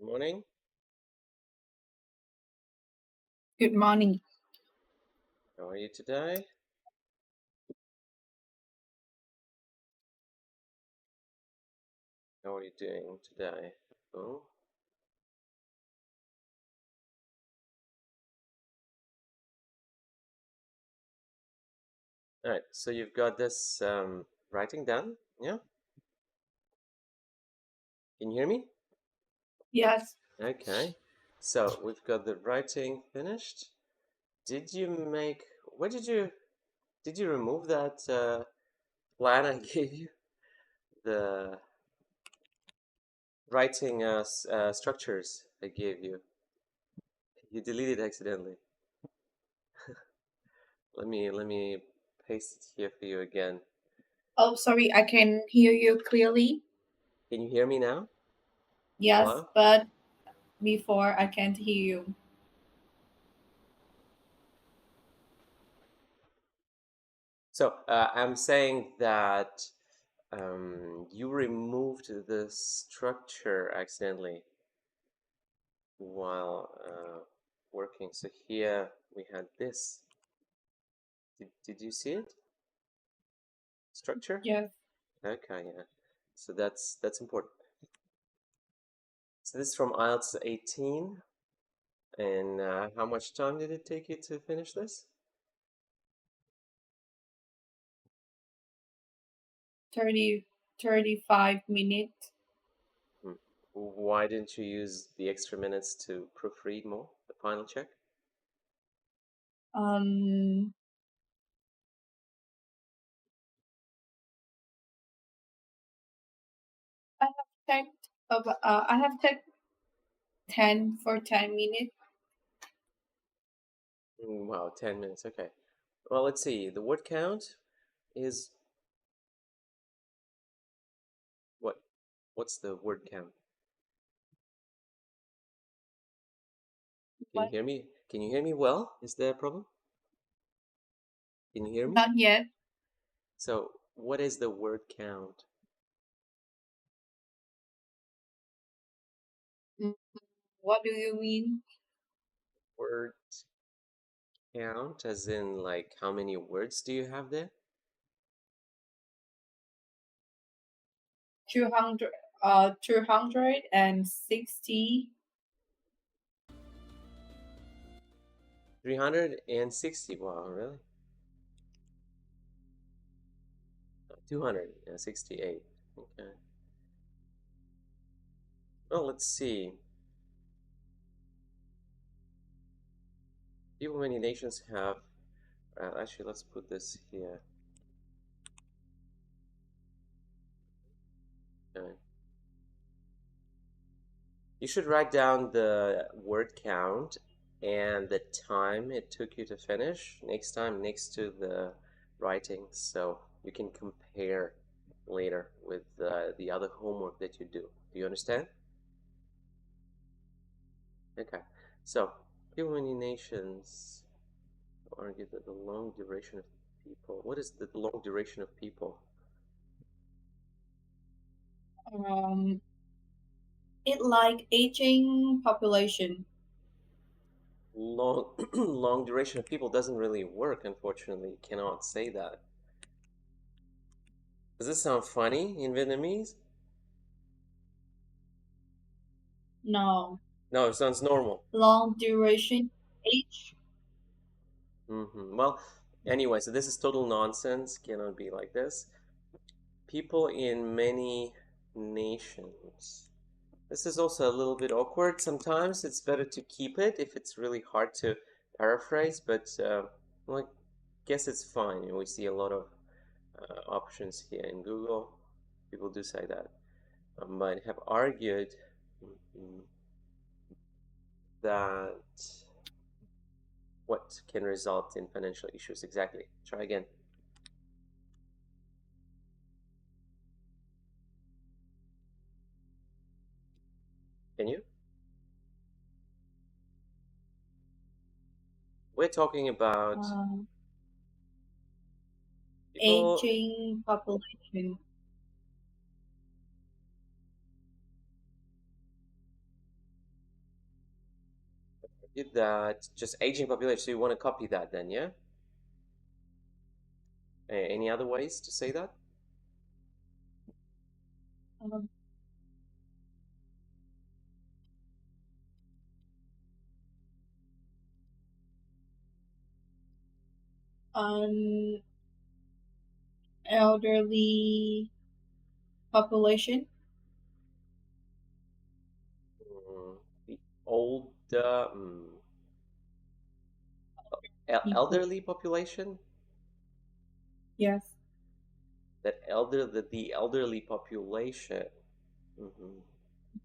Good morning. Good morning. How are you today? How are you doing today? Oh, all right. So you've got this writing done, yeah? Can you hear me? Yes. Okay. So we've got the writing finished. Did you make? What did you remove that plan I gave you? The writing structures I gave you. You deleted accidentally. Let me paste it here for you again. Oh, sorry, I can hear you clearly. Can you hear me now? Yes, Hello? but before I can't hear you. So I'm saying that you removed the structure accidentally while working. So here we had this. Did you see it? Structure? Yes. Okay, yeah. So that's important. So this is from IELTS 18. And how much time did it take you to finish this? 35 minutes. Why didn't you use the extra minutes to proofread more, the final check? Um, I have I have checked 10 minutes. Wow, 10 minutes, okay. Well, let's see. The word count is what? What's the word count? Can you What? hear me? Can you hear me well? Is there a problem? Can you hear me? Not yet. So, what is the word count? Mm, What do you mean? Word count, as in like how many words do you have there? 200, 260. 360. Wow, really? 268. Okay. Well, let's see. People, many nations have. Actually, let's put this here. Okay. You should write down the word count and the time it took you to finish next time next to the writing so you can compare later with the other homework that you do. Do you understand? Okay. So, people, many nations argue that the long duration of people. What is the long duration of people? Um, it like aging population. Long long duration of people doesn't really work, unfortunately. You cannot say that. Does this sound funny in Vietnamese? No. No, it sounds normal. Long duration age. Well, anyway, so this is total nonsense. Cannot be like this. People in many nations. This is also a little bit awkward. Sometimes it's better to keep it if it's really hard to paraphrase, but well, I guess it's fine. We see a lot of options here in Google. People do say that. But have argued that what can result in financial issues exactly. Try again. Can you? We're talking about Um, people. Aging population. Did that. Just aging population. So you want to copy that then, yeah? Any other ways to say that? Um, an elderly population. The older, People. elderly population. Yes. The elderly population.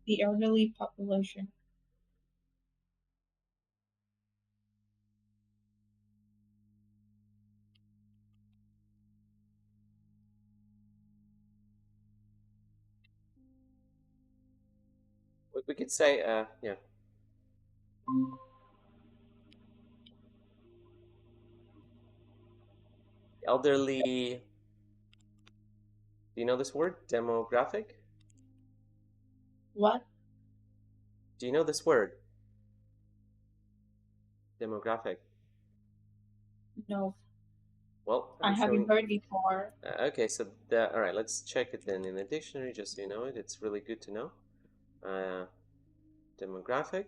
The elderly population. We could say, yeah. Elderly. Do you know this word? Demographic? What? Do you know this word? Demographic. No, Well, I I'm haven't showing. heard before. Okay, so all right, let's check it then in the dictionary, just so you know it. It's really good to know. Demographic,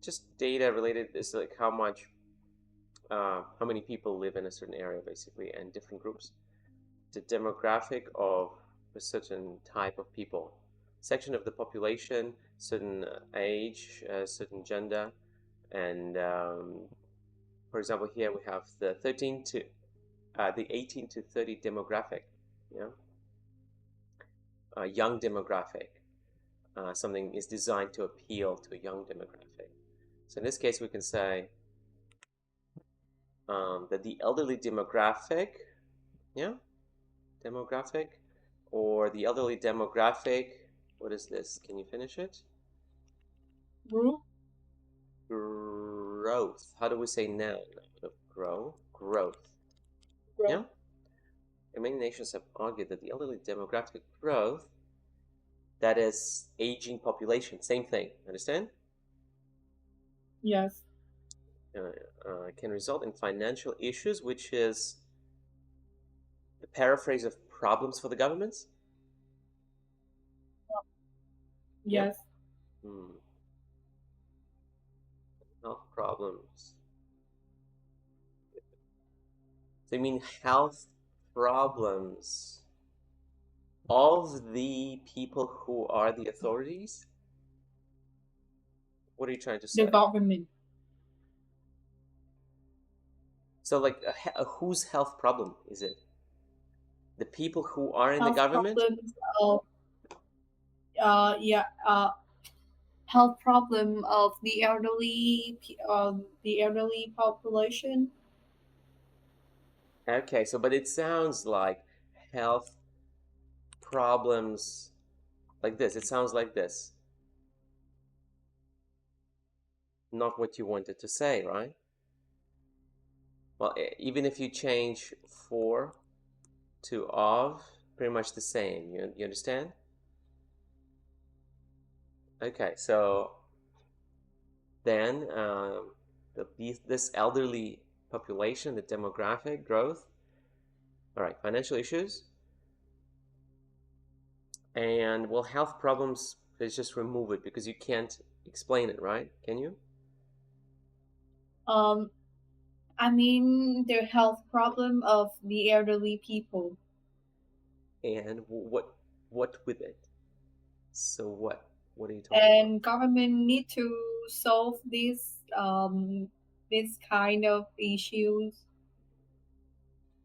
just data related. Is like how many people live in a certain area, basically, and different groups. The demographic of a certain type of people, section of the population, certain age, certain gender, and for example, here we have the 18 to 30 demographic, yeah, young demographic. Something is designed to appeal to a young demographic. So in this case, we can say that the elderly demographic, yeah, demographic, or the elderly demographic. What is this? Can you finish it? Group. Growth. How do we say noun? Grow. Growth. Group. Yeah. And many nations have argued that the elderly demographic growth, that is aging population, same thing. Understand? Yes. Can result in financial issues, which is the paraphrase of problems for the governments. Yes. Health problems. So you mean health problems of the people who are the authorities? What are you trying to say? The government. So, like, whose health problem is it? The people who are in the Health government? problems of yeah health problem of the elderly population. Okay, so but it sounds like health problems like this. It sounds like this. Not what you wanted to say, right? Well, even if you change for to of, pretty much the same. You understand? Okay, so then this elderly population, the demographic growth, all right, financial issues, and well, health problems, let's just remove it because you can't explain it, right? Can you? I mean the health problem of the elderly people. And what with it? So what are you talking about? And government need to solve this kind of issues.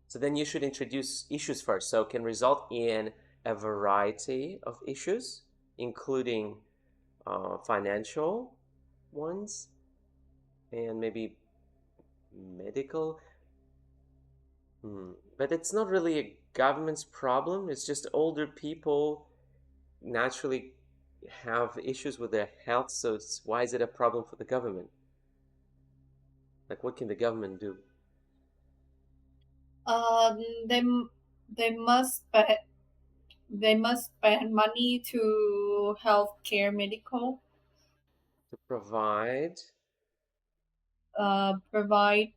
So then you should introduce issues first. So can result in a variety of issues, including financial ones and maybe medical. But it's not really a government's problem. It's just older people naturally have issues with their health. So why is it a problem for the government? Like, what can the government do? Um, they they must spend they must spend money to healthcare medical. To provide provide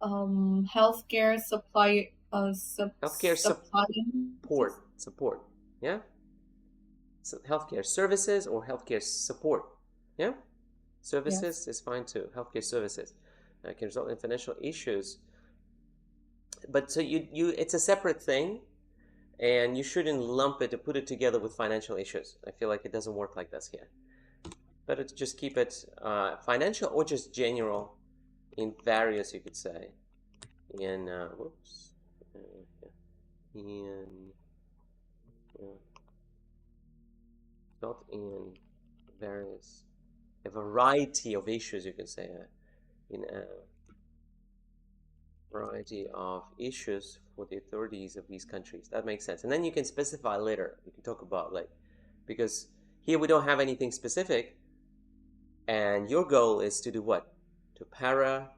healthcare supply Healthcare supplying support. Yeah. So healthcare services or healthcare support. Yeah. Services yes. is fine too. Healthcare services can result in financial issues. But so it's a separate thing, and you shouldn't lump it or put it together with financial issues. I feel like it doesn't work like this here. Better to just keep it financial or just general in various, you could say, in whoops, in not in various, a variety of issues, you can say, in a variety of issues for the authorities of these countries. That makes sense. And then you can specify later. You can talk about like, because here we don't have anything specific, and your goal is to do what? To paraphrase.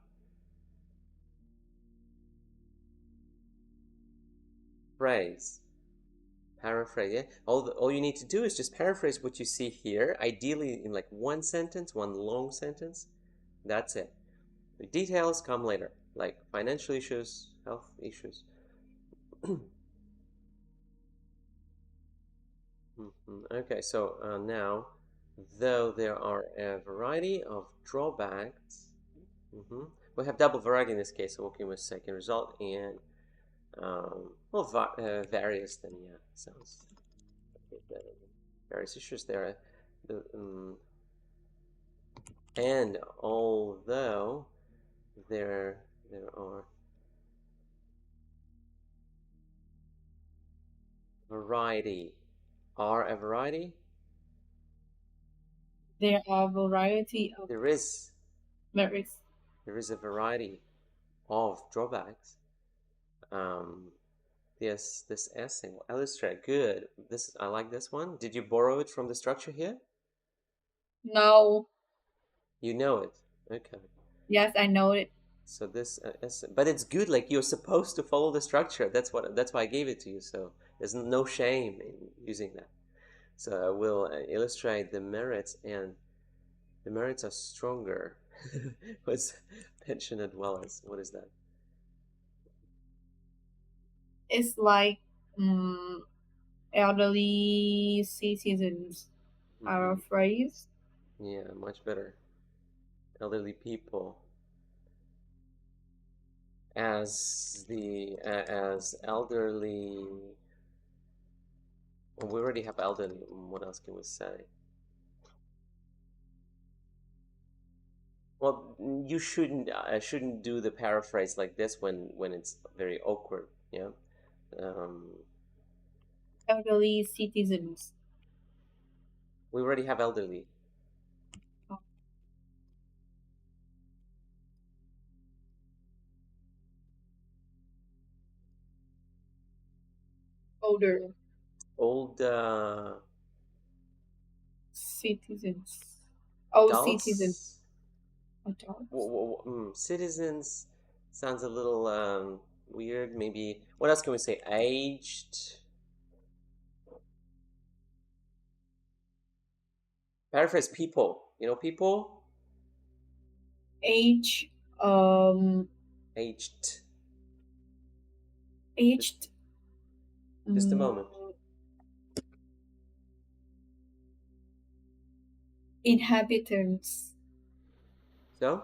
Yeah. All you need to do is just paraphrase what you see here, ideally in like one sentence, one long sentence. That's it. The details come later, like financial issues, health issues. Okay, so now, though there are a variety of drawbacks, we have double variety in this case, so working with second result in various. Then yeah, sounds various issues there. And although there are variety, are a variety. There are variety of There is merits. a variety of drawbacks. This essay will illustrate. Good. I like this one. Did you borrow it from the structure here? No. You know it. Okay. Yes, I know it. So this essay, but it's good. Like you're supposed to follow the structure. That's why I gave it to you. So there's no shame in using that. So I will illustrate the merits, and the merits are stronger. Was mentioned as well as what is that? It's like elderly citizens are a phrase. Yeah, much better. Elderly people as elderly. Well, we already have elderly. What else can we say? Well, you shouldn't do the paraphrase like this when it's very awkward. Yeah. Elderly citizens. We already have elderly. Older Old citizens. Old citizens. adults. Adults. Citizens sounds a little weird. Maybe what else can we say? Aged. Paraphrase people. You know people. Age. Aged. Aged. Just a moment. Inhabitants. So.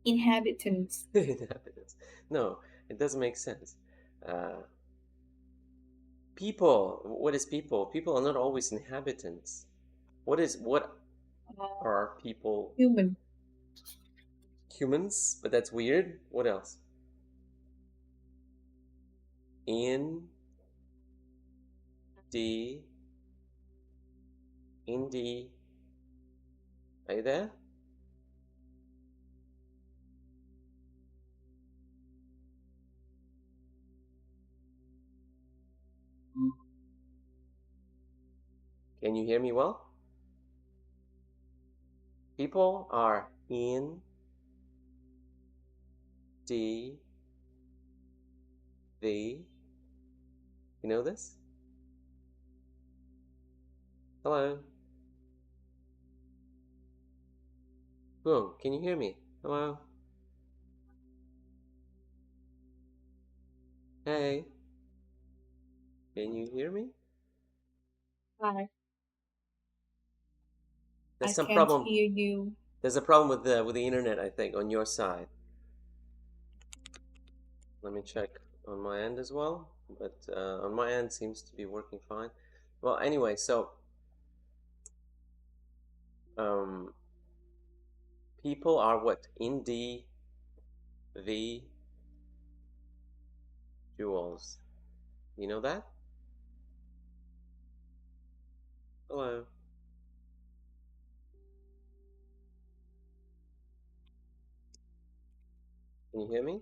Inhabitants. Inhabitants. No, it doesn't make sense. People. What is people? People are not always inhabitants. What are people? Human. Humans, but that's weird. What else? In the. Are you there? Can you hear me well? People are in the. You know this? Hello? Phuong, can you hear me? Hello? Hey? Can you hear me? Hi. There's I some can't problem. hear you. There's a problem with the internet, I think, on your side. Let me check on my end as well, but on my end seems to be working fine. Well, anyway, so people are what? Individuals. You know that? Hello. Can you hear me?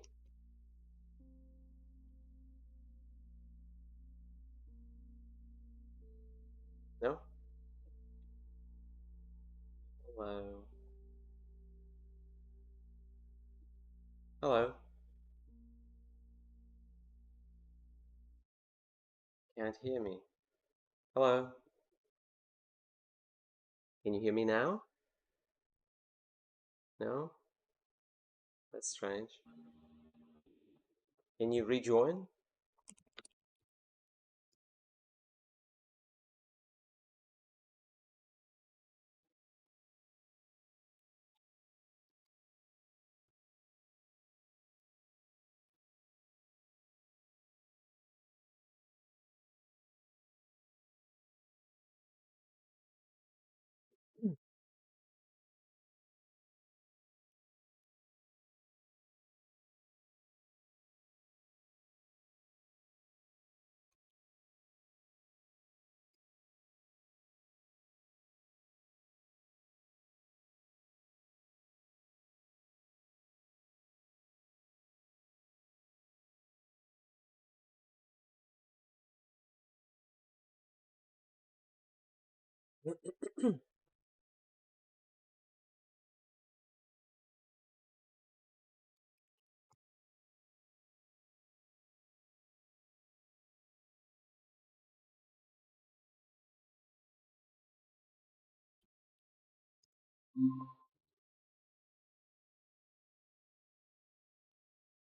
No? Hello. Hello. Can't hear me. Hello. Can you hear me now? No? That's strange. Can you rejoin?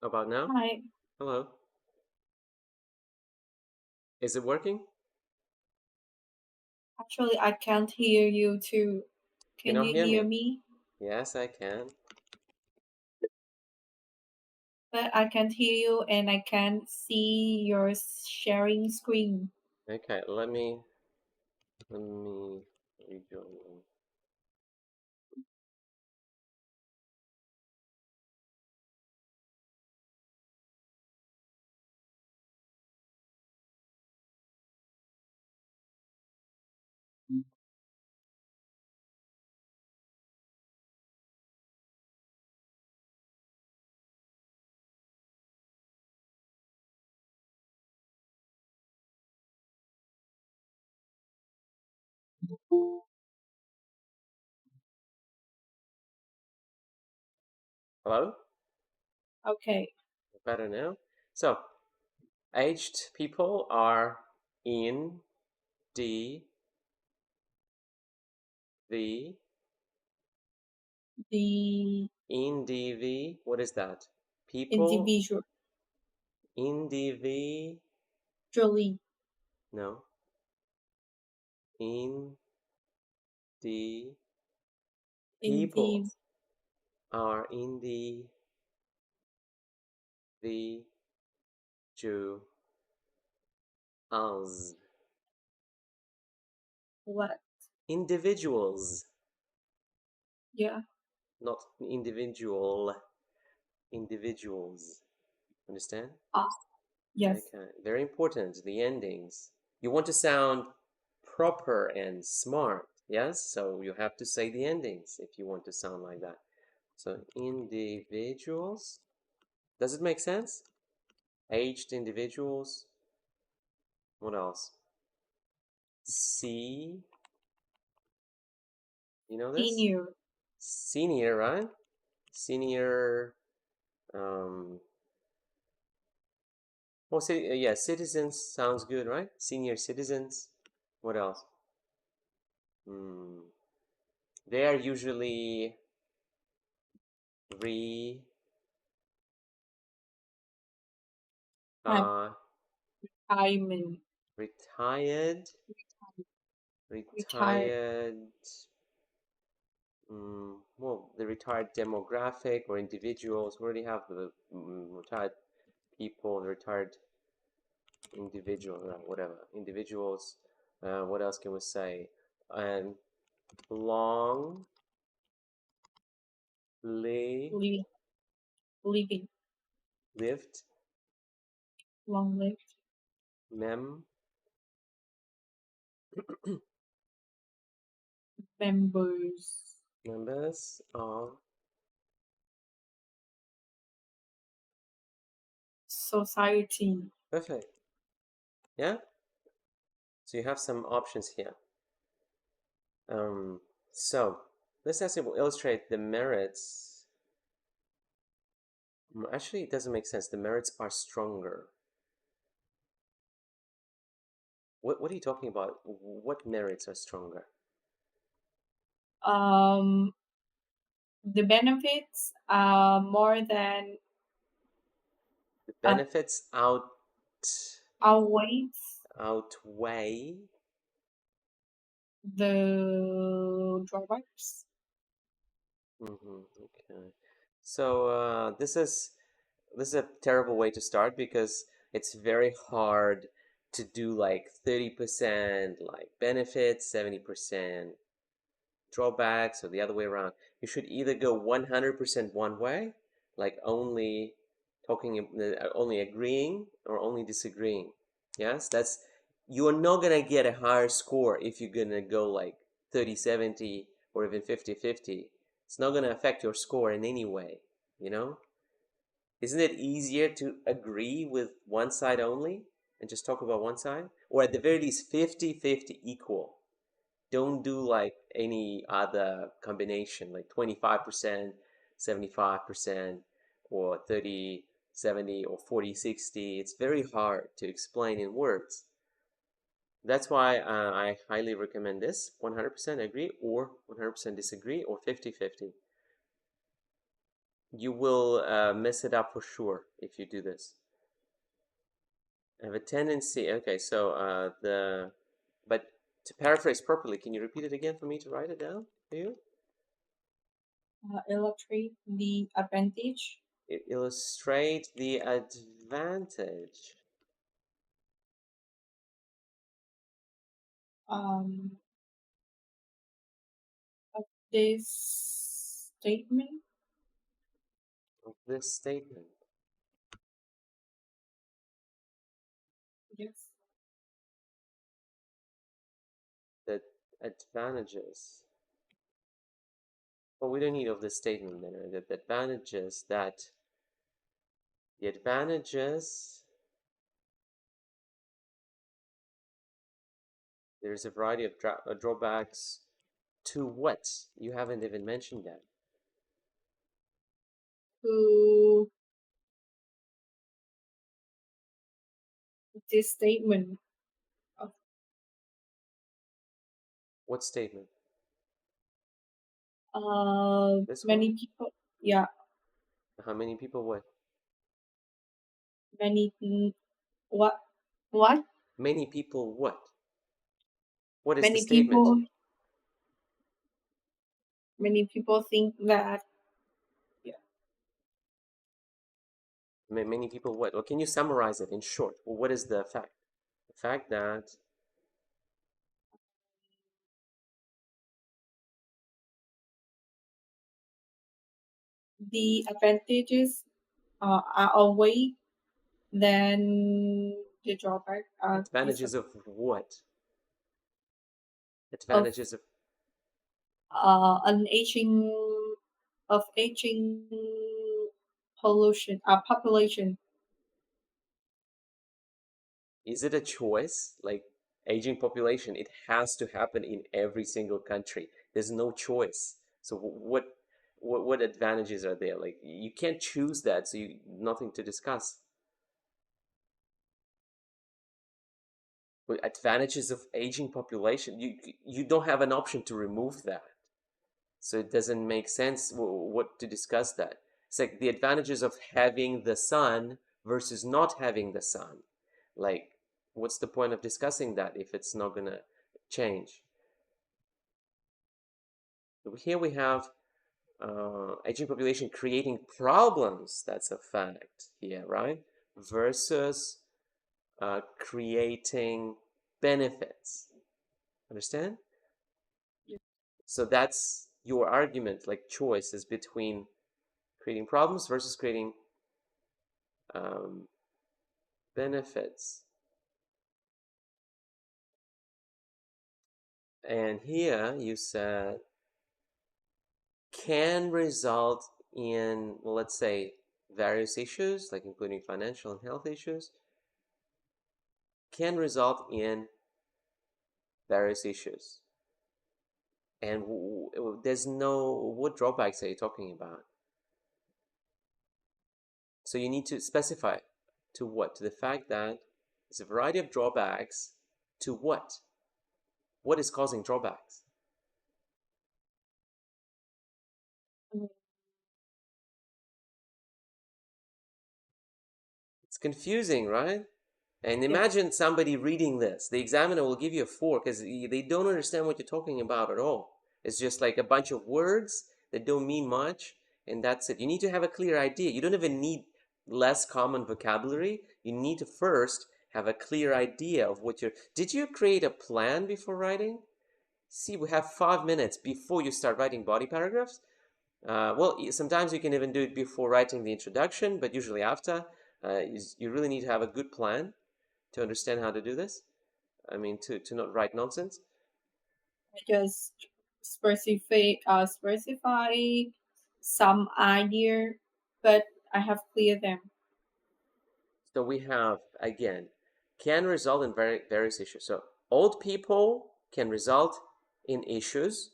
About now? Hi. Hello. Is it working? Actually, I can't hear you too. Can Can you you hear hear me? me? Yes, I can. But I can't hear you and I can't see your sharing screen. Okay, let me rejoin. Hello? Okay. Better now? So, aged people are in the The what is that? People individually. no, in the In people are individuals. what? Individuals, Yeah. not individual. Individuals. Understand? Ah, yes. Okay, very important, the endings. You want to sound proper and smart, yes? So you have to say the endings if you want to sound like that. So individuals. Does it make sense? Aged individuals. What else? C. You know this? Senior. Senior, right? Senior. Um, well, yeah, citizens sounds good, right? Senior citizens. What else? They are usually Retirement. Retired. Well, the retired demographic or individuals. We already have the retired people, retired individual, whatever individuals. What else can we say? And long Living. lived. Long lived. Members of society. Perfect. Yeah. So you have some options here. So let's actually illustrate the merits. Actually, it doesn't make sense. The merits are stronger. What are you talking about? What merits are stronger? The benefits are more than The benefits outweigh the drawbacks. Okay. So this is a terrible way to start because it's very hard to do like 30% like benefits, 70% drawbacks, or the other way around. You should either go 100% one way, like only only agreeing or only disagreeing. Yes, you are not gonna get a higher score if you're gonna go like 30-70 or even 50-50. It's not gonna affect your score in any way, you know? Isn't it easier to agree with one side only and just talk about one side? Or at the very least 50-50 equal. Don't do like any other combination, like 25%, 75%, or 30-70, or 40-60. It's very hard to explain in words. That's why I highly recommend this: 100% agree or 100% disagree, or 50-50. You will mess it up for sure if you do this. I have a tendency, okay, so but to paraphrase properly, can you repeat it again for me to write it down for you? Illustrate the advantage. Illustrate the advantage. Of this statement. Yes. The advantages. Well, we don't need of this statement then. The advantages there's a variety of drawbacks to what? You haven't even mentioned that. To this statement. What statement? Many people. Yeah. How many people what? Many. What? What? Many people what? What is Many the statement? Many people think that. Yeah. Many people what? Well, can you summarize it in short? Well, what is the fact? The fact that the advantages are outweigh than the drawback. Advantages of what? Advantages of an aging population. Is it a choice? Like aging population, it has to happen in every single country. There's no choice. So what advantages are there? Like you can't choose that, so nothing to discuss. Advantages of aging population, you don't have an option to remove that. So it doesn't make sense what to discuss that. It's like the advantages of having the sun versus not having the sun. Like, what's the point of discussing that if it's not gonna change? Here we have aging population creating problems. That's a fact here, right? Versus creating benefits. Understand? So that's your argument, like choice is between creating problems versus creating benefits. And here you said can result in, well, let's say various issues, like including financial and health issues, can result in various issues. And there's no, what drawbacks are you talking about? So you need to specify to what? To the fact that there's a variety of drawbacks to what? What is causing drawbacks? It's confusing, right? And imagine somebody reading this. The examiner will give you a 4 because they don't understand what you're talking about at all. It's just like a bunch of words that don't mean much, and that's it. You need to have a clear idea. You don't even need less common vocabulary. You need to first have a clear idea of what you're... Did you create a plan before writing? See, we have 5 minutes before you start writing body paragraphs. Well, sometimes you can even do it before writing the introduction, but usually after. You really need to have a good plan to understand how to do this. I mean, to not write nonsense. I just specify some idea, but I have clear them. So we have, again, can result in various issues. So old people can result in issues,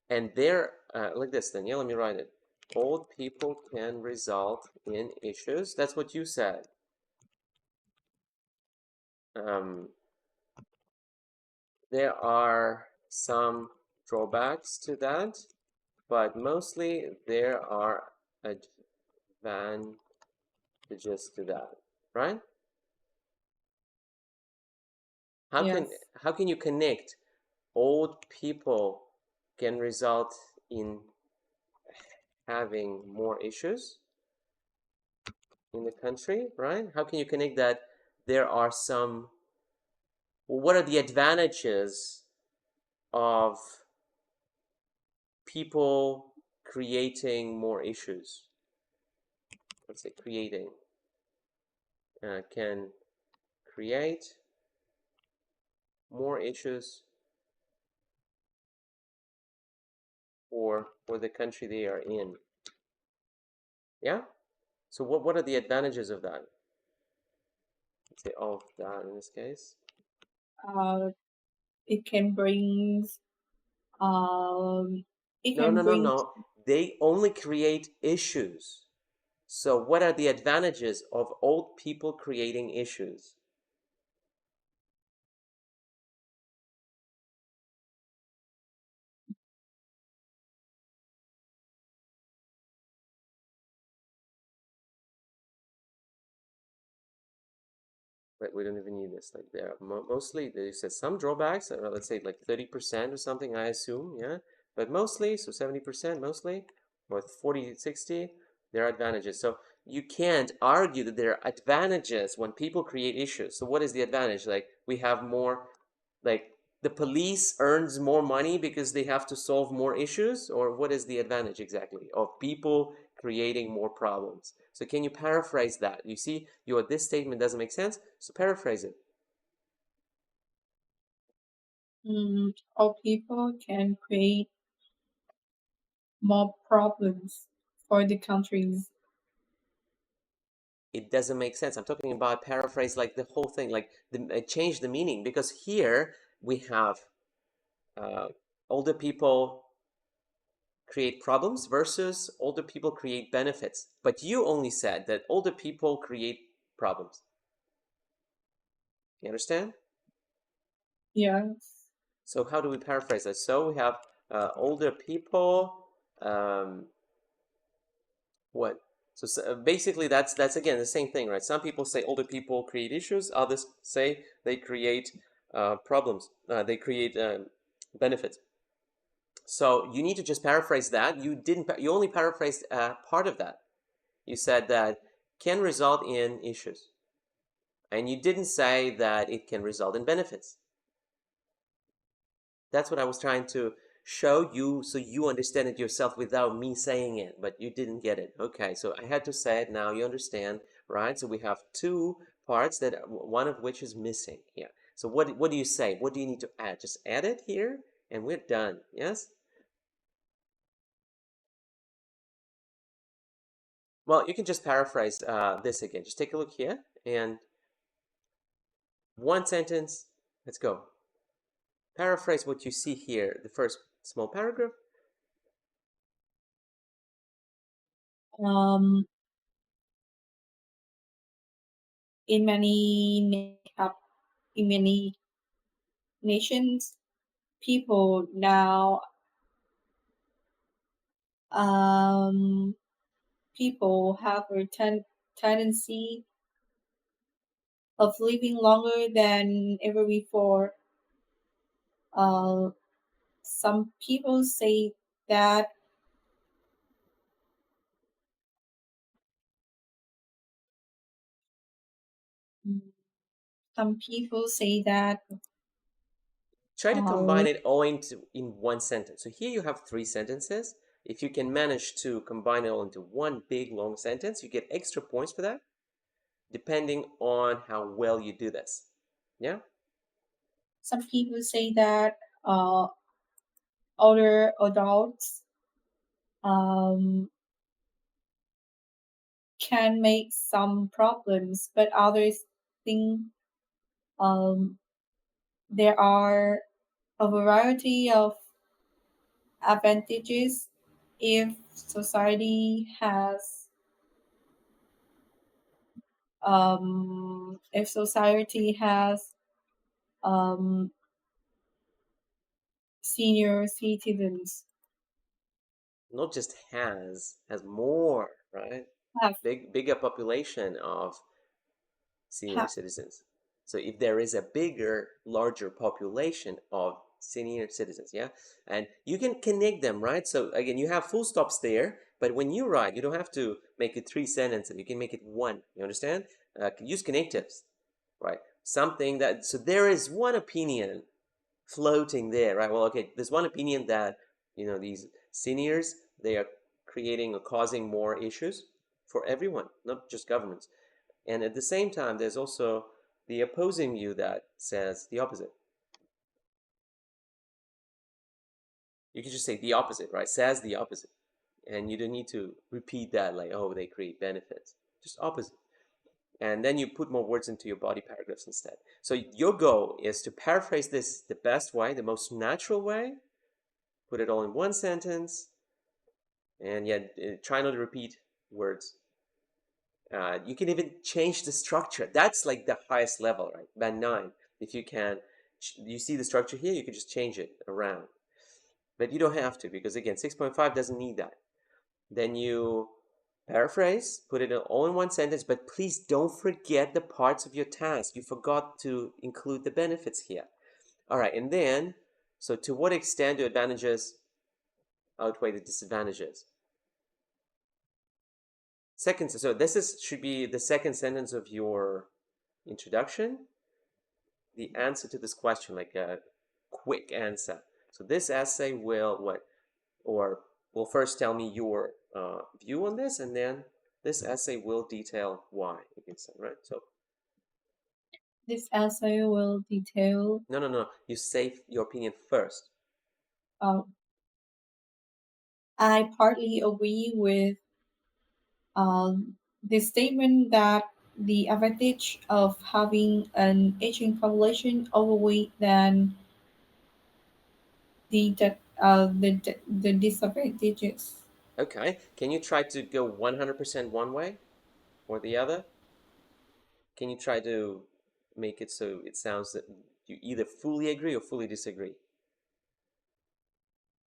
and they're, like this, Danielle, let me write it. Old people can result in issues. That's what you said. There are some drawbacks to that, but mostly there are advantages to that, right? How can you connect old people can result in having more issues in the country, right? How can you connect that there are some, what are the advantages of people creating more issues? Let's say creating, can create more issues for the country they are in. Yeah? So what are the advantages of that? Let's say of that in this case. It can bring No. They only create issues. So what are the advantages of old people creating issues? But we don't even need this. Like there are mostly, they said some drawbacks, let's say like 30% or something, I assume, yeah? But mostly, so 70% mostly, or 40, 60, there are advantages. So you can't argue that there are advantages when people create issues. So what is the advantage? Like we have more, like the police earns more money because they have to solve more issues, or what is the advantage exactly of people creating more problems? So can you paraphrase that? You see, this statement doesn't make sense, so paraphrase it. All people can create more problems for the countries. It doesn't make sense. I'm talking about paraphrase, like the whole thing, like change the meaning, because here we have older people create problems versus older people create benefits. But you only said that older people create problems. You understand? Yes. So how do we paraphrase that? So we have older people, what? So basically, that's again the same thing, right? Some people say older people create issues. Others say they create problems. They create benefits. So you need to just paraphrase that. You didn't. You only paraphrased part of that. You said that can result in issues, and you didn't say that it can result in benefits. That's what I was trying to show you so you understand it yourself without me saying it, but you didn't get it. Okay, so I had to say it, now you understand, right? So we have two parts, that one of which is missing here. So what do you say? What do you need to add? Just add it here and we're done. Yes? Well, you can just paraphrase this again. Just take a look here and one sentence. Let's go. Paraphrase what you see here, the first small paragraph. In many nations, people now people have a tendency of living longer than ever before. Uh, some people say that some people say that Try to uh, combine it all in one sentence. So here you have three sentences. If you can manage to combine it all into one big long sentence, you get extra points for that, depending on how well you do this. Yeah? some people say that uh, older adults um, can make some problems, but others think um, there are a variety of advantages if society has if society has um, senior citizens Not just has more, right? have Bigger population of senior have citizens. So if there is a bigger, larger population of senior citizens, yeah, and you can connect them, right? So again, you have full stops there, but when you write, you don't have to make it three sentences. You can make it one. You understand? Use connectives, right? Something that so there is one opinion floating there, right? Well, okay, there's one opinion that these seniors they are creating or causing more issues for everyone, not just governments. And at the same time, there's also the opposing view that says the opposite. You can just say the opposite, right? Says the opposite. And you don't need to repeat that like, oh, they create benefits. Just opposite. And then you put more words into your body paragraphs instead. So your goal is to paraphrase this the best way, the most natural way, put it all in one sentence, and yet try not to repeat words. You can even change the structure. That's like the highest level, right? Band 9. If you can, you see the structure here, you can just change it around. But you don't have to, because again, 6.5 doesn't need that. Then you paraphrase, put it all in one sentence, but please don't forget the parts of your task. You forgot to include the benefits here. All right, and then, so to what extent do advantages outweigh the disadvantages? So this should be the second sentence of your introduction, the answer to this question, like a quick answer. So this essay will will first tell me your view on this, and then this essay will detail why. You can say, right? So this essay will detail no. You say your opinion first. uh, I partly agree with the statement that the advantage of having an aging population overweight than the disadvantages. Okay. Can you try to go 100% one way or the other? Can you try to make it so it sounds that you either fully agree or fully disagree?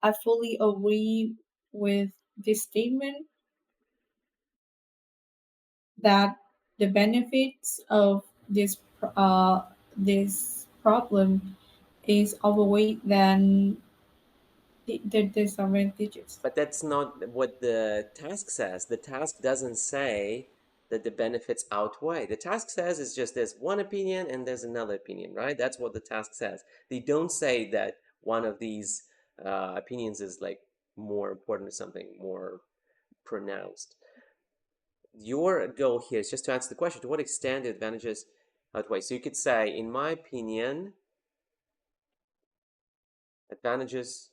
I fully agree with this statement that the benefits of this problem is overweight than the disadvantages. But that's not what the task says. The task doesn't say that the benefits outweigh. The task says it's just there's one opinion and there's another opinion, right? That's what the task says. They don't say that one of these opinions is like more important or something more pronounced. Your goal here is just to answer the question, to what extent the advantages outweigh. So you could say, in my opinion, advantages,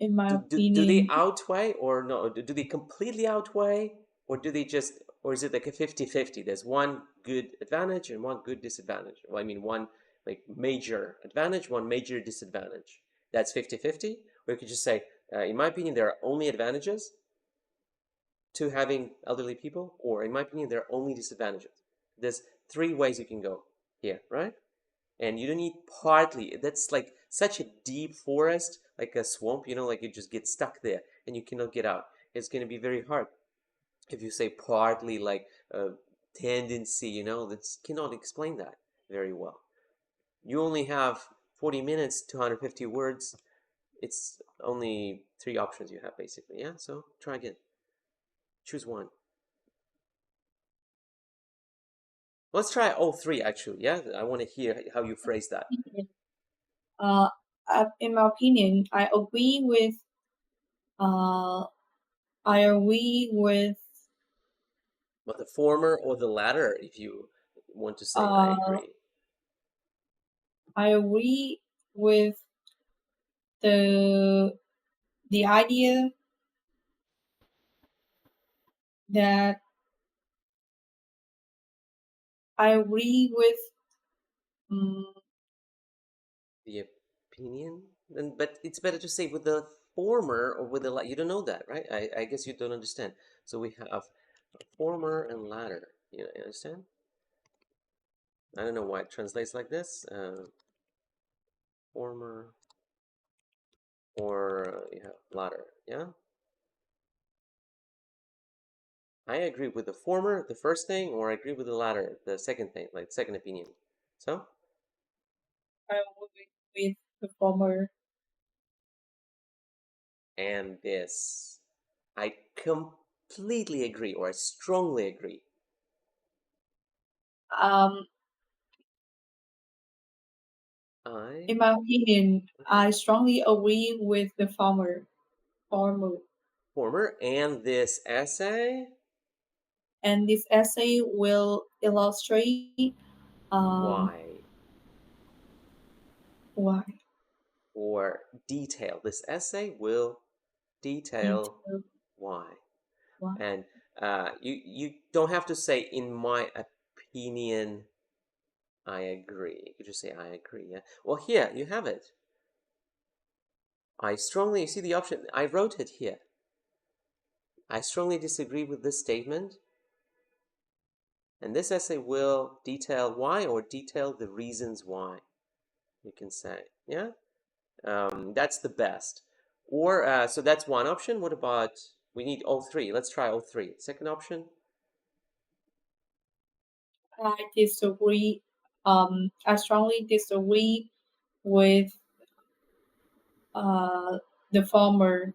In my do they opinion, outweigh or no? Do they completely outweigh, or do they just, or is it like a 50-50? There's one good advantage and one good disadvantage. Well, I mean, one like major advantage, one major disadvantage. That's 50-50. Or you could just say, in my opinion, there are only advantages to having elderly people, or in my opinion, there are only disadvantages. There's three ways you can go here, right? And you don't need partly. That's like such a deep forest, like a swamp, you know, like you just get stuck there and you cannot get out. It's going to be very hard if you say partly, like a tendency, you know, that cannot explain that very well. You only have 40 minutes, 250 words. It's only three options you have, basically. Yeah, so try again. Choose one. Let's try all three, actually. Yeah, I want to hear how you phrase that. uh, in my opinion, uh, I agree with But the former or the latter, if you want to say I uh, agree. I agree with the the idea that I agree with um, The opinion, and but it's better to say with the former or with the latter. You don't know that, right? I guess you don't understand. So we have former and latter. You understand? I don't know why it translates like this. Former or you have latter. Yeah. I agree with the former, the first thing, or I agree with the latter, the second thing, like second opinion. So, I agree with the former. and this, I completely agree, or I strongly agree. Um, I in my opinion, I strongly agree with the former. Former. former, and this essay, And this essay will illustrate why, why or detail. This essay will detail detail why. why. And you don't have to say, in my opinion, I agree. You could just say, I agree. Yeah. Well, here you have it. I strongly, you see the option, I wrote it here. I strongly disagree with this statement. And this essay will detail why, or detail the reasons why, you can say. Yeah. That's the best. Or, so that's one option. What about, we need all three. Let's try all three. Second option. I disagree. I strongly disagree with uh, the former,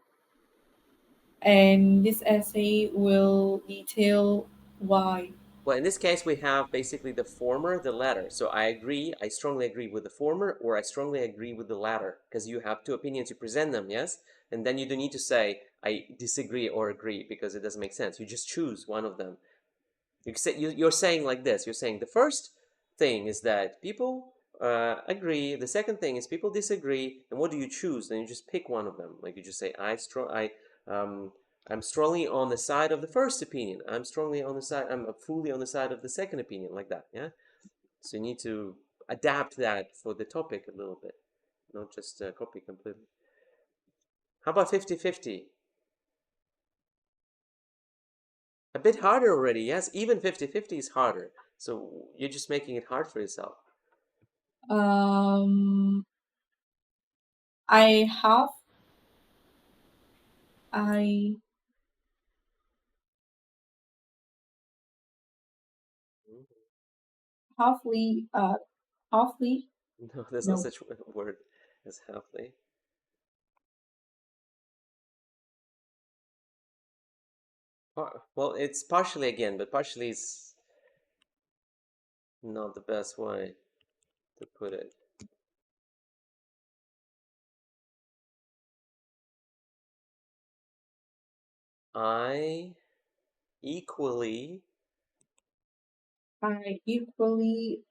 and this essay will detail why. Well, in this case, we have basically the former, the latter. So I agree, I strongly agree with the former, or I strongly agree with the latter, because you have two opinions, you present them, yes? And then you don't need to say, I disagree or agree, because it doesn't make sense. You just choose one of them. You're saying like this, you're saying the first thing is that people agree, the second thing is people disagree, and what do you choose? Then you just pick one of them. Like you just say, um, I'm strongly on the side of the first opinion. I'm fully on the side of the second opinion, like that, yeah? So you need to adapt that for the topic a little bit, not just copy completely. How about 50-50? A bit harder already, yes? Even 50-50 is harder. So you're just making it hard for yourself. Um, I have. I halfly. Halfly. No, there's no No. such word as halfly. Well, it's partially again, but partially is not the best way to put it. I equally I equally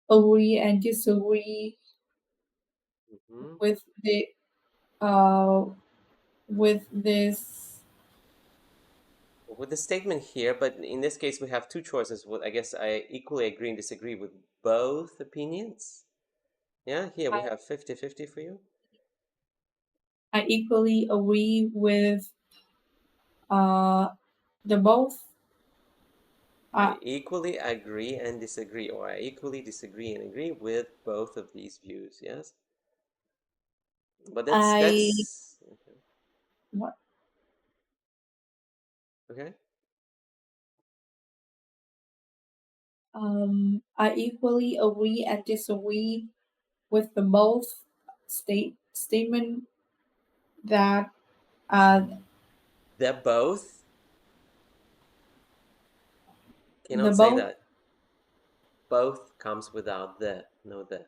agree and disagree mhm, with the uh with this. with the statement here, but in this case we have two choices. Well, I guess I equally agree and disagree with both opinions. Yeah, here we I, have 50-50 for you. I equally agree with uh the both. Uh, I equally agree and disagree, or I equally disagree and agree with both of these views. Yes, but that's I okay. what Okay. I equally agree and disagree with the both statement that uh They're both. the Cannot say both. that. Both comes without the, no the.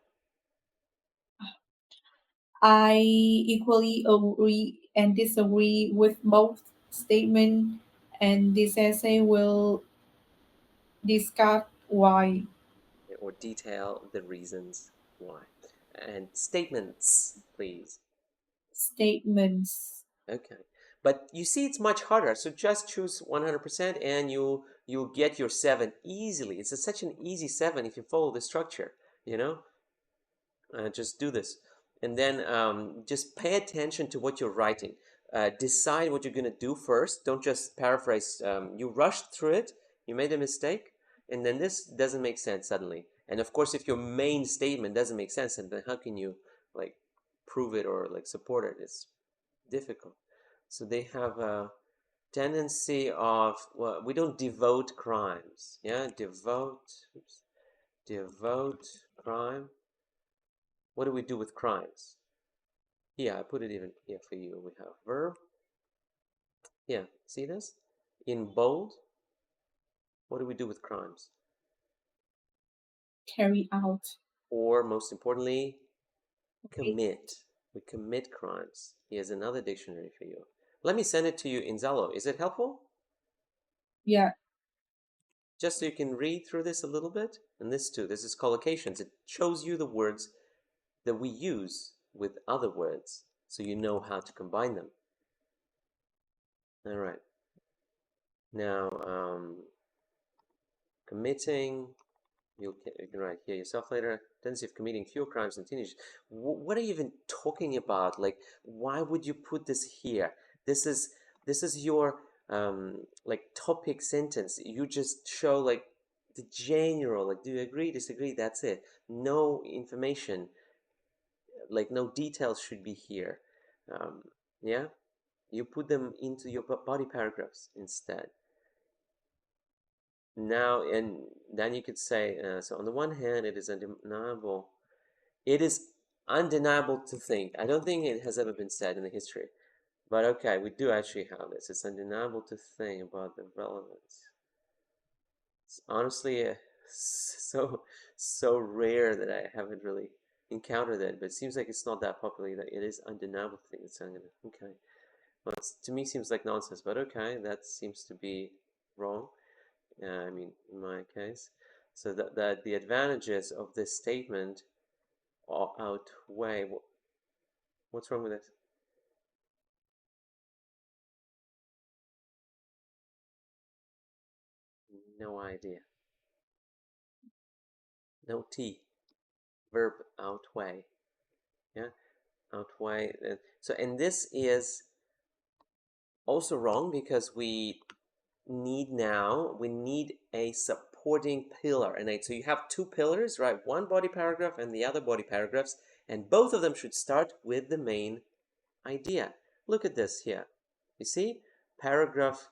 I equally agree and disagree with both statement, and this essay will discuss why. Or detail the reasons why. And statements, please. Statements. Okay. But you see, it's much harder. So just choose 100% and you'll get your 7 easily. It's such an easy 7 if you follow the structure, you know? Just do this. And then just pay attention to what you're writing. Decide what you're going to do first. Don't just paraphrase. You rushed through it, you made a mistake, and then this doesn't make sense suddenly. And of course, if your main statement doesn't make sense, then how can you like prove it or like support it? It's difficult. So they have a tendency of, well, we don't devote crimes. Yeah, devote crime. What do we do with crimes? Yeah, I put it even here for you. We have verb. Yeah, see this? In bold, what do we do with crimes? Carry out. Or most importantly, Okay. commit. We commit crimes. Here's another dictionary for you. Let me send it to you in Zalo. Is it helpful? Yeah. Just so you can read through this a little bit. And this too, this is collocations. It shows you the words that we use with other words so you know how to combine them. All right. Now, committing, you can write here yourself later. Tendency of committing fewer crimes than teenagers. What are you even talking about? Like, why would you put this here? This is your like topic sentence. You just show like the general. Like, do you agree? Disagree? That's it. No information. Like, no details should be here. Yeah, you put them into your body paragraphs instead. Now, and then you could say, so on the one hand, it is undeniable. It is undeniable to think. I don't think it has ever been said in the history. But okay, we do actually have this. It's undeniable to think about the relevance. It's honestly so rare that I haven't really encountered it. But it seems like it's not that popular that it is undeniable to think it's undeniable. Okay. Well, to me seems like nonsense, but okay, that seems to be wrong. I mean, in my case. So that the advantages of this statement outweigh. What's wrong with this? No idea. No T. Verb outweigh. Yeah, outweigh. So, and this is also wrong because we need a support supporting pillar. And so you have two pillars, right? One body paragraph and the other body paragraphs, and both of them should start with the main idea. Look at this here. You see, paragraph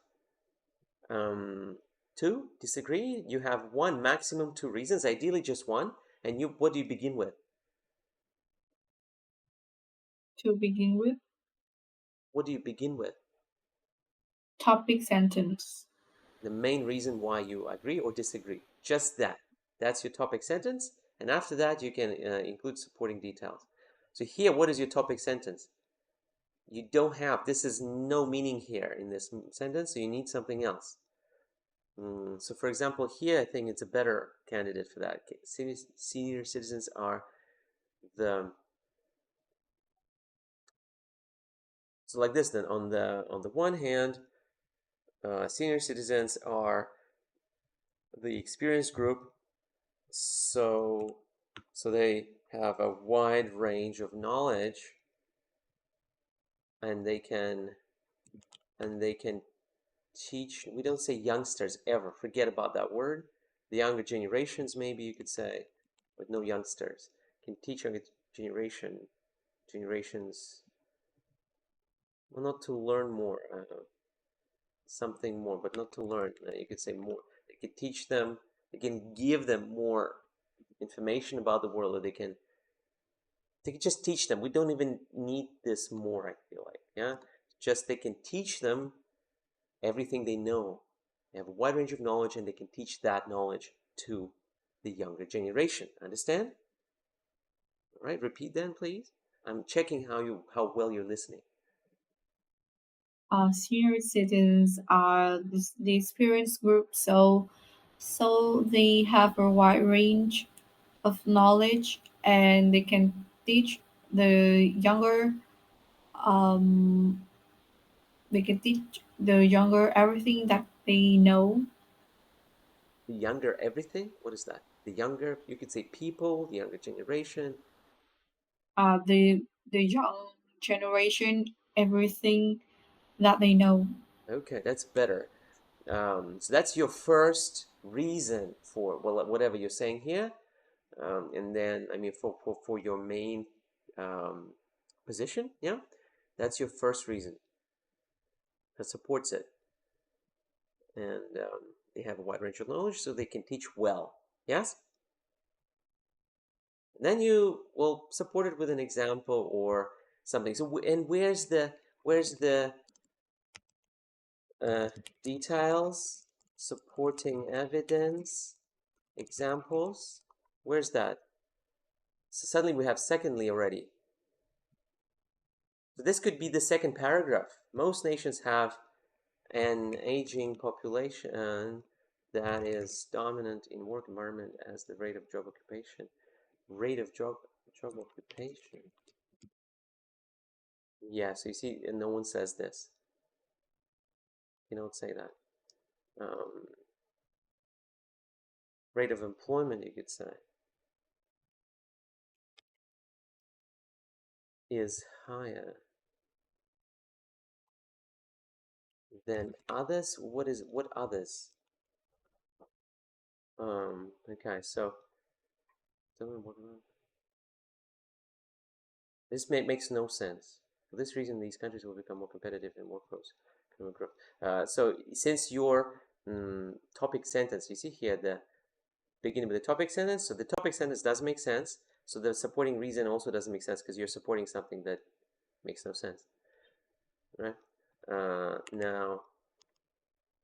2, disagree. You have one, maximum 2 reasons, ideally just one. And what do you begin with? To begin with, What do you begin with? topic sentence. The main reason why you agree or disagree. Just that. That's your topic sentence. And after that, you can include supporting details. So here, what is your topic sentence? You don't have, this is no meaning here in this sentence, so you need something else. So for example, here I think it's a better candidate for that. Senior citizens are the, so like this then, on the one hand, senior citizens are the experienced group, so they have a wide range of knowledge, and they can teach. We don't say youngsters ever. Forget about that word. The younger generations, maybe you could say, but no youngsters. Can teach younger generations, well, not to learn more, something more, but not to learn. You could say more. They can teach them. They can give them more information about the world, or they can just teach them. We don't even need this more, I feel like. Yeah, just they can teach them everything they know. They have a wide range of knowledge, and they can teach that knowledge to the younger generation. Understand? All right, repeat then, please. I'm checking how well you're listening. Senior citizens are the experienced group, so they have a wide range of knowledge, and they can teach the younger um everything that they know. The younger everything? What is that? The younger, you could say people, the younger generation. The young generation everything that they know. Okay, that's better. So that's your first reason for, well, whatever you're saying here. And then, I mean, for your main position, yeah, that's your first reason that supports it. And they have a wide range of knowledge, so they can teach well. Yes? And then you will support it with an example or something. So, and where's the details, supporting evidence, examples? Where's that? So suddenly we have secondly already. So this could be the second paragraph. Most nations have an aging population that is dominant in work environment as the rate of job occupation. Rate of job occupation. Yeah, so you see, and no one says this. You don't say that. Rate of employment, you could say, is higher than others. What others? Okay, so this makes no sense. For this reason, these countries will become more competitive in workforce growth. So since your topic sentence, you see here the beginning with the topic sentence, so the topic sentence does make sense. So the supporting reason also doesn't make sense because you're supporting something that makes no sense, right? Now,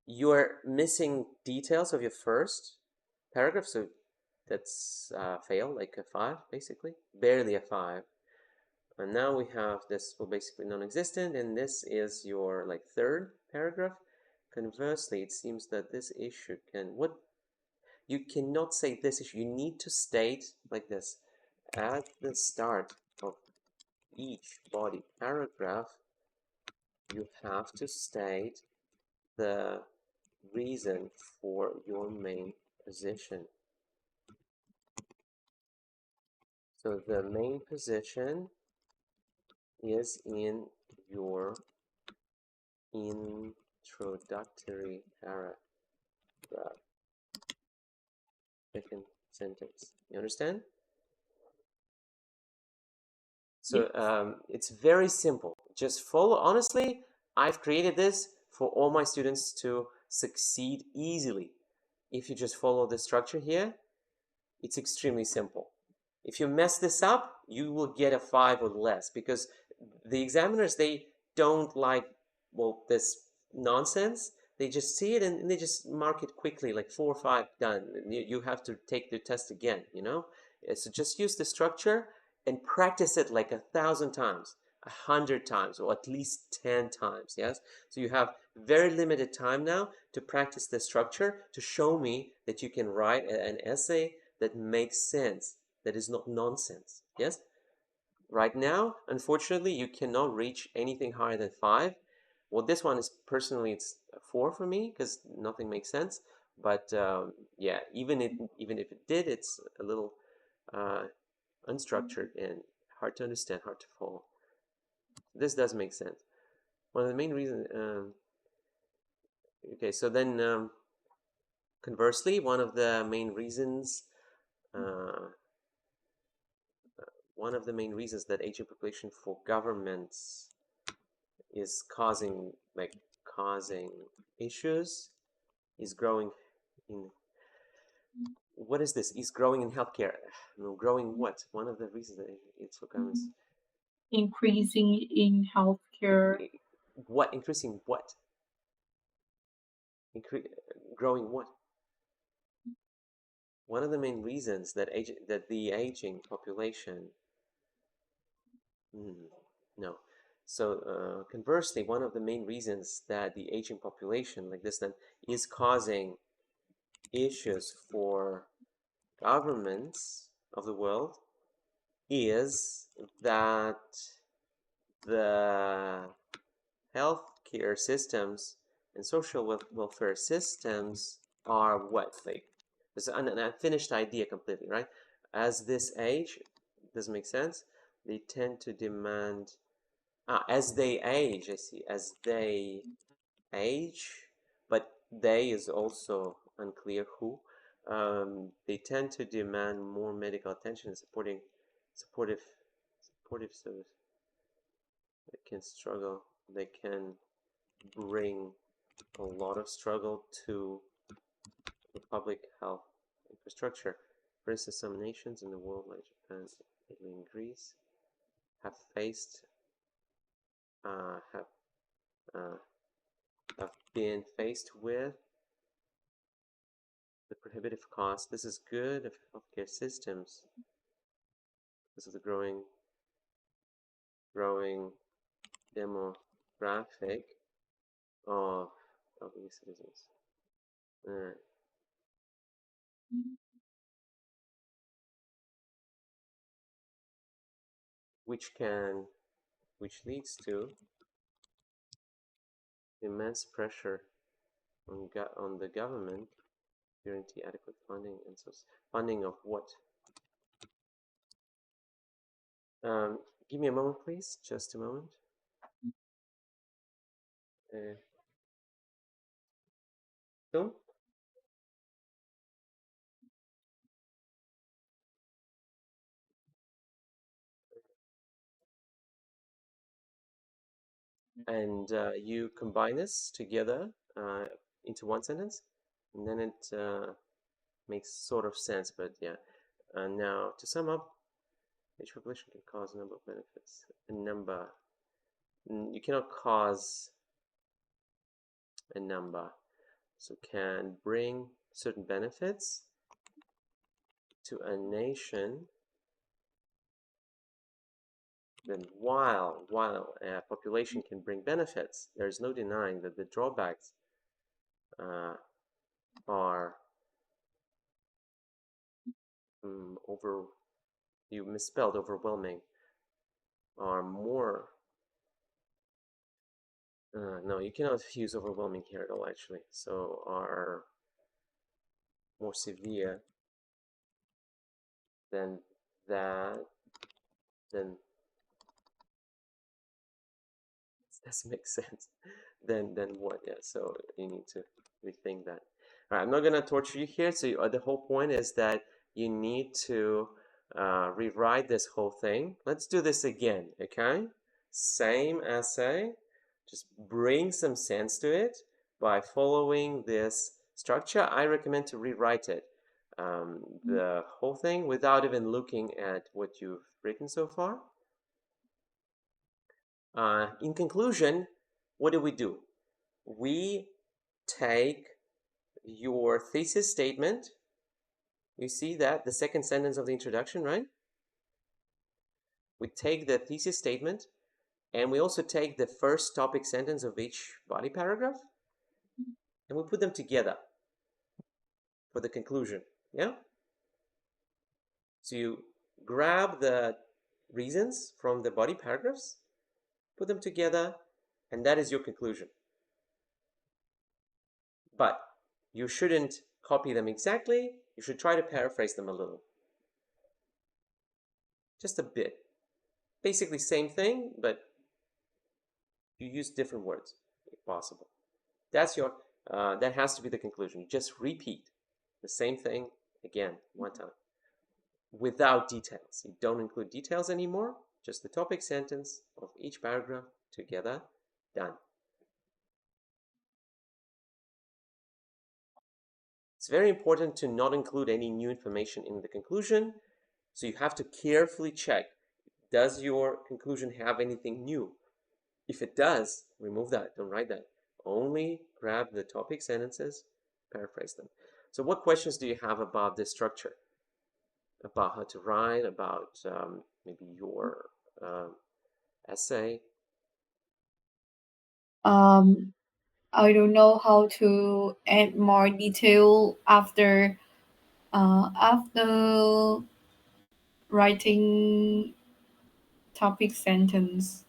you're missing details of your first paragraph, so that's fail, like a 5, basically, barely a 5. And now we have this, well, basically non-existent, and this is your like third paragraph. Conversely, it seems that this issue you cannot say this issue. You need to state like this. At the start of each body paragraph, you have to state the reason for your main position. So the main position is in your introductory paragraph. second sentence. You understand? Yes. So it's very simple. Just follow. Honestly, I've created this for all my students to succeed easily. If you just follow the structure here, it's extremely simple. If you mess this up, you will get a 5 or less, because the examiners, they don't like, well, this nonsense. They just see it and they just mark it quickly, like 4 or 5, done. You have to take the test again, you know? So just use the structure and practice it like 1,000 times, 100 times, or at least 10 times, yes? So you have very limited time now to practice the structure, to show me that you can write an essay that makes sense, that is not nonsense, yes? Right now, unfortunately, you cannot reach anything higher than 5. Well, this one is personally, it's a 4 for me because nothing makes sense. But yeah, even if it did, it's a little unstructured and hard to understand, hard to follow. This does make sense. One of the main reasons. Okay, so then conversely, one of the main reasons. One of the main reasons that aging population for governments is causing issues is growing in, what is this? Is growing in healthcare. No, growing what? One of the reasons that it's for governments. Increasing in healthcare. What? Increasing what? Growing what? One of the main reasons that the aging population. No. So conversely, one of the main reasons that the aging population like this then is causing issues for governments of the world is that the healthcare systems and social welfare systems are what? Like, this is an unfinished idea completely, right? As this age, doesn't make sense. They tend to demand, as they age, I see, as they age, but they is also unclear who. They tend to demand more medical attention and supportive service. They can struggle. They can bring a lot of struggle to the public health infrastructure. For instance, some nations in the world, like Japan, Italy, and Greece, have faced have been faced with the prohibitive cost. This is good of healthcare systems. This is the growing demographic of elderly citizens. Which leads to immense pressure on the government to guarantee adequate funding, and so funding of what? Give me a moment, please. Just a moment. So, and you combine this together into one sentence, and then it makes sort of sense. But yeah, now to sum up, each population can cause a number of benefits. A number. You cannot cause a number. So can bring certain benefits to a nation. Then while a population can bring benefits, there's no denying that the drawbacks are you misspelled overwhelming, are more. No, you cannot use overwhelming here at all, actually. So are more severe than that. Then doesn't make sense. Then what? Yeah. So you need to rethink that. All right, I'm not gonna torture you here. So the whole point is that you need to rewrite this whole thing. Let's do this again, okay? Same essay, just bring some sense to it by following this structure. I recommend to rewrite it, the whole thing, without even looking at what you've written so far. In conclusion, what do? We take your thesis statement. You see that, the second sentence of the introduction, right? We take the thesis statement, and we also take the first topic sentence of each body paragraph, and we put them together for the conclusion, yeah? So you grab the reasons from the body paragraphs, put them together, and that is your conclusion. But you shouldn't copy them exactly. You should try to paraphrase them a little. Just a bit. Basically same thing, but you use different words if possible. That's your, that has to be the conclusion. You just repeat the same thing again, one time, without details. You don't include details anymore, just the topic sentence of each paragraph together, done. It's very important to not include any new information in the conclusion. So you have to carefully check, does your conclusion have anything new? If it does, remove that, don't write that. Only grab the topic sentences, paraphrase them. So what questions do you have about this structure? About how to write, about maybe your essay? I don't know how to add more detail after writing topic sentence.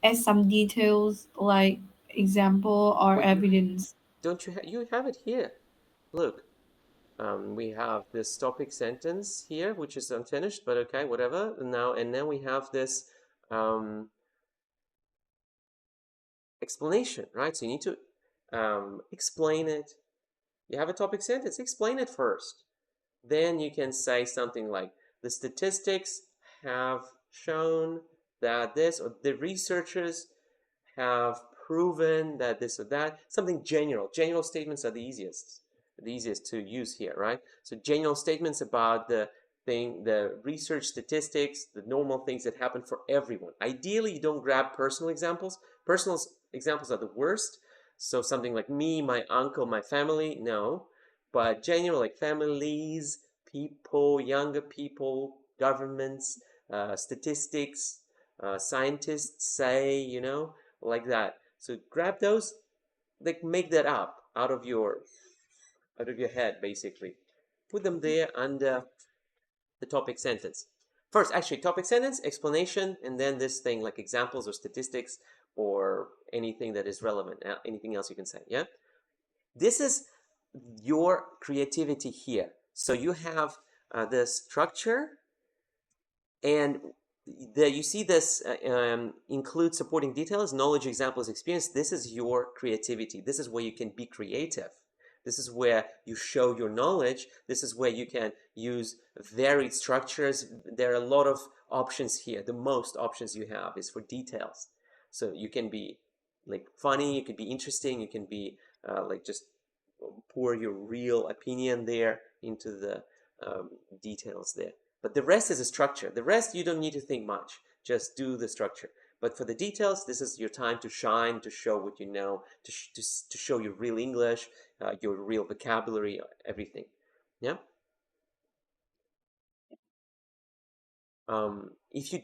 Add some details like example or Well, evidence. you have it here. Look, we have this topic sentence here, which is unfinished, but okay, whatever. And then we have this explanation, right? So you need to explain it. You have a topic sentence, explain it first. Then you can say something like, the statistics have shown that this, or the researchers have proven that this or that. Something general. General statements are the easiest to use here, right? So general statements about the research statistics, the normal things that happen for everyone. Ideally, you don't grab personal examples. Personal examples are the worst. So something like me, my uncle, my family, no. But general, like families, people, younger people, governments, statistics, scientists say, you know, like that. So grab those, like make that up out of your head, basically. Put them there under the topic sentence. First, actually, topic sentence, explanation, and then this thing like examples or statistics or anything that is relevant, anything else you can say, yeah? This is your creativity here. So you have the structure, and you see this include supporting details, knowledge, examples, experience. This is your creativity. This is where you can be creative. This is where you show your knowledge. This is where you can use varied structures. There are a lot of options here. The most options you have is for details. So you can be like funny, you can be interesting, you can be like just pour your real opinion there into the details there. But the rest is a structure. The rest you don't need to think much. Just do the structure. But for the details, this is your time to shine, to show what you know, to show your real English, your real vocabulary, everything. Yeah. If you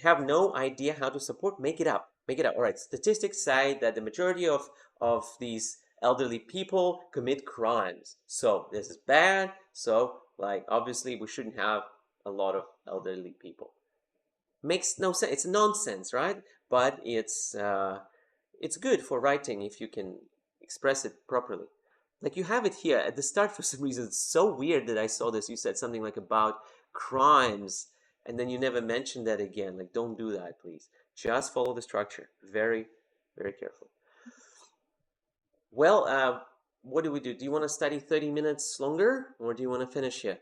have no idea how to support, make it up. Make it up. All right. Statistics say that the majority of these elderly people commit crimes. So this is bad. So like obviously we shouldn't have a lot of elderly people. Makes no sense. It's nonsense, right? But it's good for writing if you can express it properly. Like you have it here at the start for some reason. It's so weird that I saw this. You said something like about crimes, and then you never mentioned that again. Like don't do that, please. Just follow the structure. Very, very careful. Well, what do we do? Do you want to study 30 minutes longer, or do you want to finish here?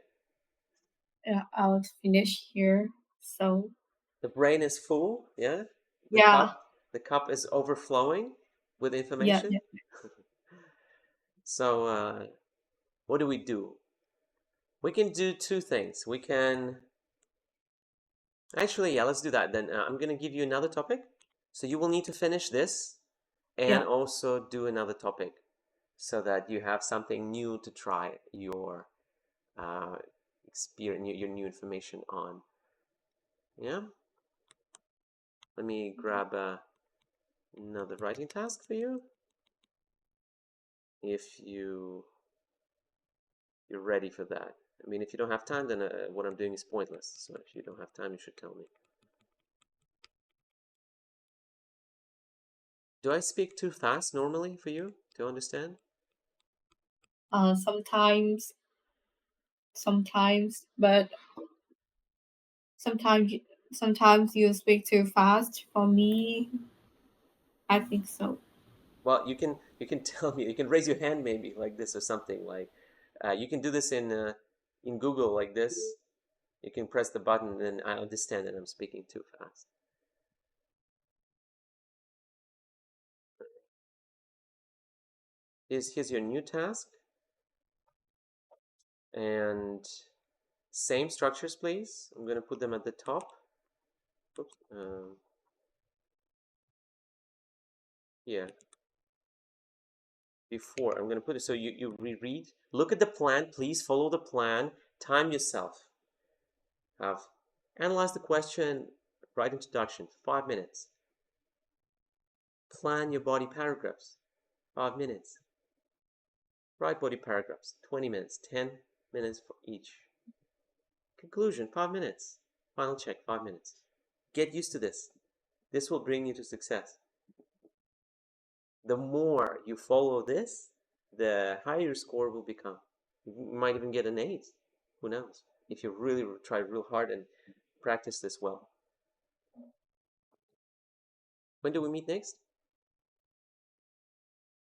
I'll finish here. So The brain is full, yeah? yeah, The cup is overflowing with yeah, information. yeah. So what do we do? We can do two things. We can actually, yeah, let's do that. Then I'm going to give you another topic. So you will need to finish this and Yeah. also do another topic so that you have something new to try your experience, your new information on. Yeah. Let me grab another writing task for you. If you're ready for that. I mean, if you don't have time, then what I'm doing is pointless. So if you don't have time, you should tell me. Do I speak too fast normally for you to understand? Sometimes, but sometimes, sometimes you speak too fast. For me, I think so. Well, you can tell me. You can raise your hand maybe like this or something like. You can do this in Google like this. You can press the button, and I understand that I'm speaking too fast. Here's your new task, and same structures, please. I'm going to put them at the top. Oops. Yeah. Before I'm going to put it so you reread. Look at the plan. Please follow the plan. Time yourself. Have analyze the question. Write introduction. 5 minutes. Plan your body paragraphs. 5 minutes. Write body paragraphs. 20 minutes. 10 minutes for each. Conclusion. 5 minutes. Final check. 5 minutes. Get used to this. This will bring you to success. The more you follow this, the higher your score will become. You might even get an 8. Who knows? If you really try real hard and practice this well. When do we meet next?